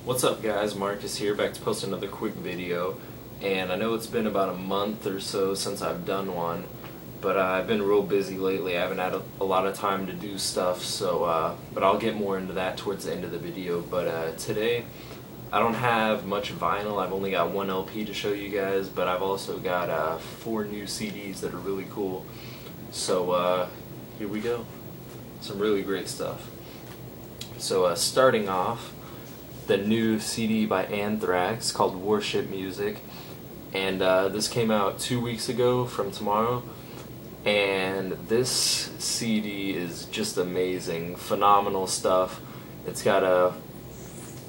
What's up guys, Marcus here, back to post another quick video. And I know it's been about a month or so since I've done one, but I've been real busy lately. I haven't had a lot of time to do stuff, so but I'll get more into that towards the end of the video. But today I don't have much vinyl. I've only got one LP to show you guys, but I've also got 4 new CDs that are really cool. So here we go. Some really great stuff. So starting off, the new CD by Anthrax called Warship Music, and this came out 2 weeks ago from tomorrow, and this CD is just amazing, phenomenal stuff. It's got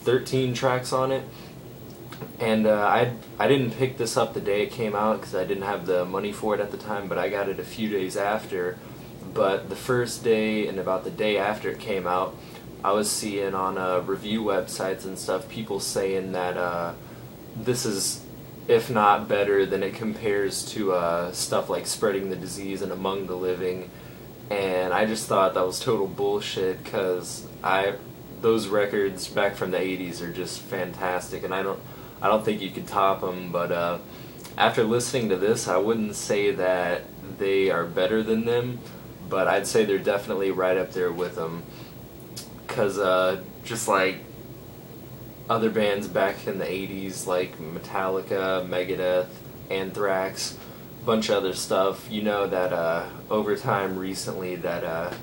13 tracks on it, and I didn't pick this up the day it came out because I didn't have the money for it at the time, but I got it a few days after. But the first day and about the day after it came out, I was seeing on review websites and stuff people saying that this is, if not better, than it compares to stuff like Spreading the Disease and Among the Living, and I just thought that was total bullshit because those records back from the 80s are just fantastic, and I don't think you could top them. But after listening to this, I wouldn't say that they are better than them, but I'd say they're definitely right up there with them. Because just like other bands back in the 80s, like Metallica, Megadeth, Anthrax, a bunch of other stuff, you know that over time recently that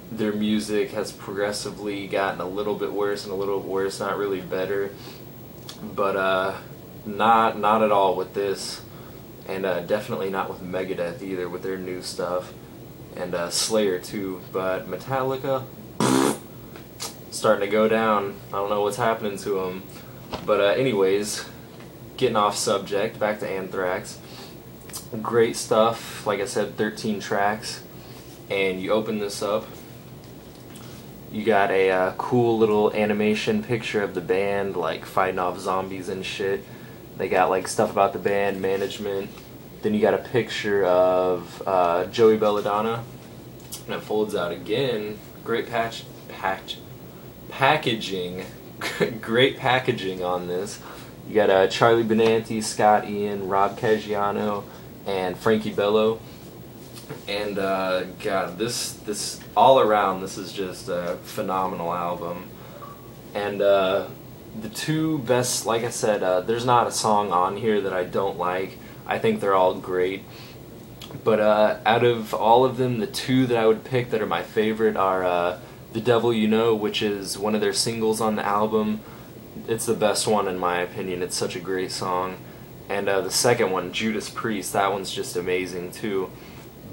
their music has progressively gotten a little bit worse and a little worse, not really better, but not at all with this, and definitely not with Megadeth either with their new stuff, and Slayer too, but Metallica, starting to go down. I don't know what's happening to them. But anyways, getting off subject, back to Anthrax. Great stuff. Like I said, 13 tracks. And you open this up, you got a cool little animation picture of the band, like fighting off zombies and shit. They got like stuff about the band, management. Then you got a picture of Joey Belladonna. And it folds out again. Great packaging, great packaging on this. You got Charlie Benanti, Scott Ian, Rob Caggiano, and Frankie Bello. And God, this all around, this is just a phenomenal album. And the two best, like I said, there's not a song on here that I don't like. I think they're all great. But out of all of them, the two that I would pick that are my favorite are The Devil You Know, which is one of their singles on the album. It's the best one in my opinion. It's such a great song. And the second one, Judas Priest, that one's just amazing too.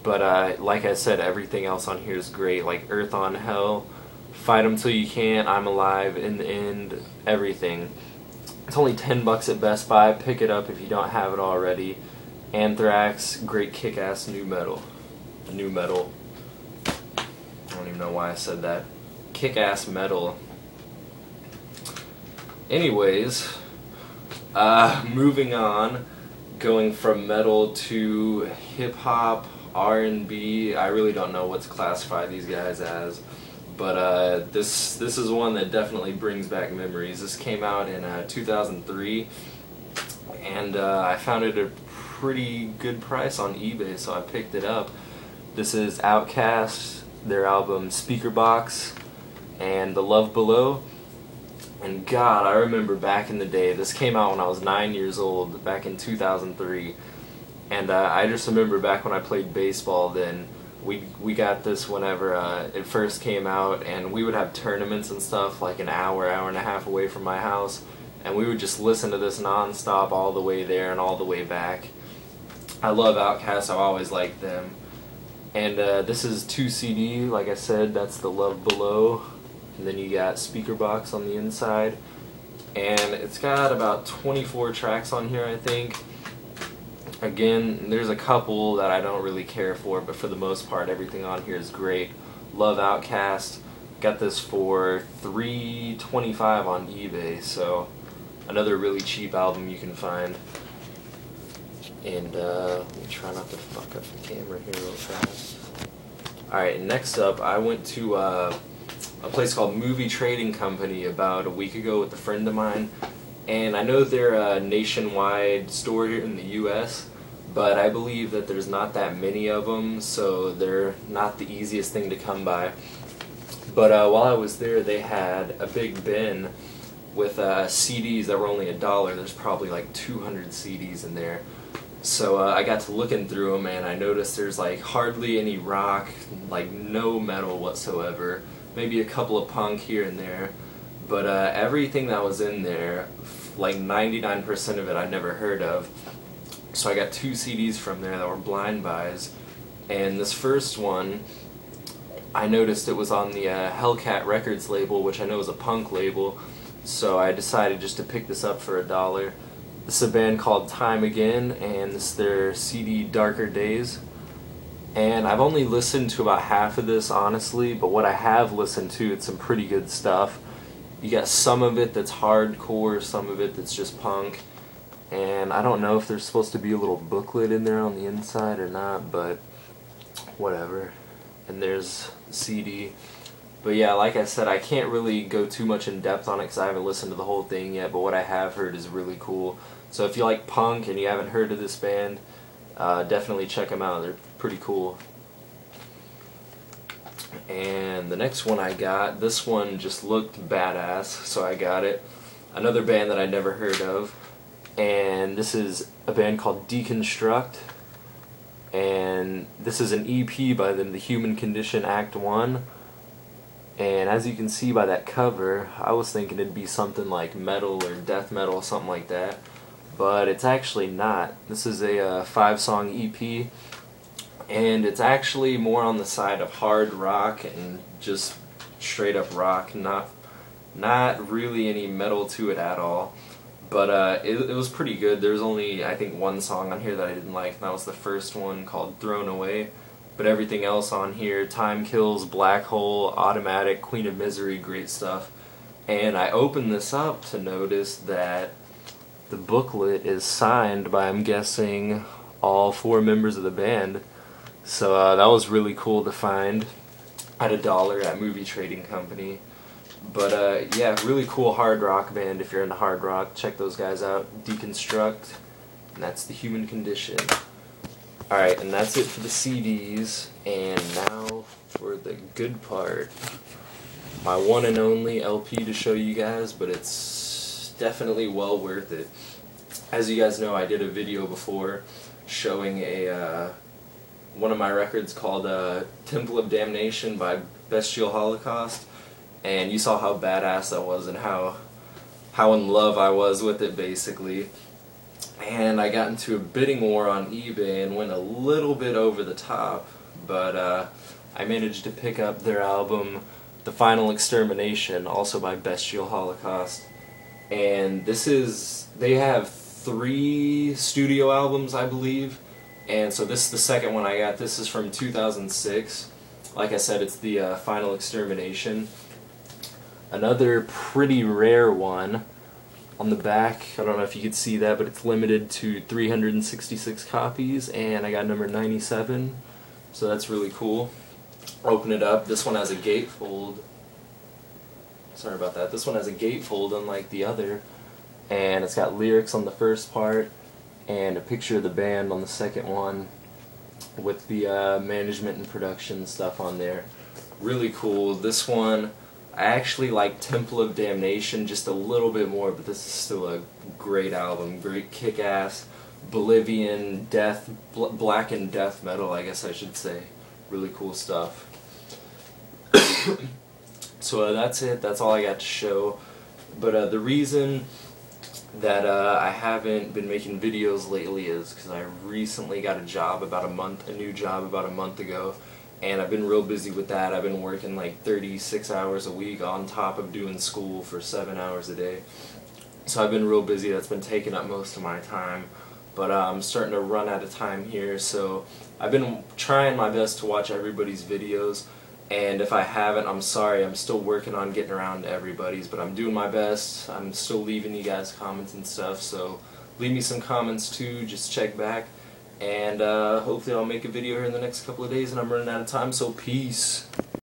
But like I said, everything else on here is great, like Earth on Hell, Fight 'Em Till You Can't, I'm Alive, In the End, everything. It's only $10 at Best Buy. Pick it up if you don't have it already. Anthrax, great kick-ass new metal. New metal. I don't even know why I said that. Kick-ass metal. Anyways, moving on, going from metal to hip-hop, R&B. I really don't know what to classify these guys as, but this is one that definitely brings back memories. This came out in 2003, and I found it at a pretty good price on eBay, so I picked it up. This is Outkast, their album Speaker Box, and The Love Below. And God, I remember back in the day, this came out when I was 9 years old, back in 2003, and I just remember back when I played baseball then, we got this whenever it first came out, and we would have tournaments and stuff like an hour and a half away from my house, and we would just listen to this non-stop all the way there and all the way back. I love Outkast, I've always liked them. And this is 2 CD, like I said, that's The Love Below. And then you got Speaker Box on the inside. And it's got about 24 tracks on here, I think. Again, there's a couple that I don't really care for, but for the most part, everything on here is great. Love Outkast. Got this for $3.25 on eBay, so another really cheap album you can find. And let me try not to fuck up the camera here real fast. Alright, next up, I went to a place called Movie Trading Company about a week ago with a friend of mine, and I know they're a nationwide store here in the U.S., but I believe that there's not that many of them, so they're not the easiest thing to come by. But while I was there, they had a big bin with CDs that were only $1. There's probably like 200 CDs in there. So I got to looking through them, and I noticed there's like hardly any rock, like no metal whatsoever, maybe a couple of punk here and there, but everything that was in there, like 99% of it I'd never heard of. So I got 2 CDs from there that were blind buys, and this first one, I noticed it was on the Hellcat Records label, which I know is a punk label, so I decided just to pick this up for $1. This is a band called Time Again, and this is their CD Darker Days. And I've only listened to about half of this, honestly, but what I have listened to, it's some pretty good stuff. You got some of it that's hardcore, some of it that's just punk, and I don't know if there's supposed to be a little booklet in there on the inside or not, but whatever. And there's the CD. But yeah, like I said, I can't really go too much in depth on it because I haven't listened to the whole thing yet, but what I have heard is really cool. So if you like punk and you haven't heard of this band, definitely check them out. They're pretty cool. And the next one I got, this one just looked badass, so I got it. Another band that I never heard of, and this is a band called Deconstruct, and this is an EP by them, The Human Condition Act 1. And as you can see by that cover, I was thinking it'd be something like metal or death metal or something like that, but it's actually not. This is a 5-song EP, and it's actually more on the side of hard rock and just straight up rock, not really any metal to it at all. But it was pretty good. There's only, I think, 1 song on here that I didn't like, and that was the first one called Thrown Away. But everything else on here, Time Kills, Black Hole, Automatic, Queen of Misery, great stuff. And I opened this up to notice that the booklet is signed by, I'm guessing, all 4 members of the band. So that was really cool to find at $1 at Movie Trading Company. But yeah, really cool hard rock band. If you're into hard rock, check those guys out. Deconstruct, and that's The Human Condition. Alright, and that's it for the CDs, and now for the good part. My one and only LP to show you guys, but it's definitely well worth it. As you guys know, I did a video before showing one of my records called Temple of Damnation by Bestial Holocaust, and you saw how badass that was and how in love I was with it, basically. And I got into a bidding war on eBay and went a little bit over the top, but I managed to pick up their album, The Final Extermination, also by Bestial Holocaust. And they have 3 studio albums, I believe, and so this is the second one I got. This is from 2006. Like I said, it's the Final Extermination. Another pretty rare one. On the back, I don't know if you could see that, but it's limited to 366 copies, and I got number 97, so that's really cool. Open it up. This one has a gatefold. Sorry about that. This one has a gatefold, unlike the other, and it's got lyrics on the first part and a picture of the band on the second one with the management and production stuff on there. Really cool. This one, I actually like Temple of Damnation just a little bit more, but this is still a great album. Great kick-ass Bolivian death, black and death metal, I guess I should say. Really cool stuff. So that's it. That's all I got to show. But the reason that I haven't been making videos lately is because I recently got a new job about a month ago. And I've been real busy with that. I've been working like 36 hours a week on top of doing school for 7 hours a day. So I've been real busy. That's been taking up most of my time. But I'm starting to run out of time here. So I've been trying my best to watch everybody's videos. And if I haven't, I'm sorry. I'm still working on getting around to everybody's. But I'm doing my best. I'm still leaving you guys comments and stuff. So leave me some comments too. Just check back. And hopefully I'll make a video here in the next couple of days, and I'm running out of time, so peace.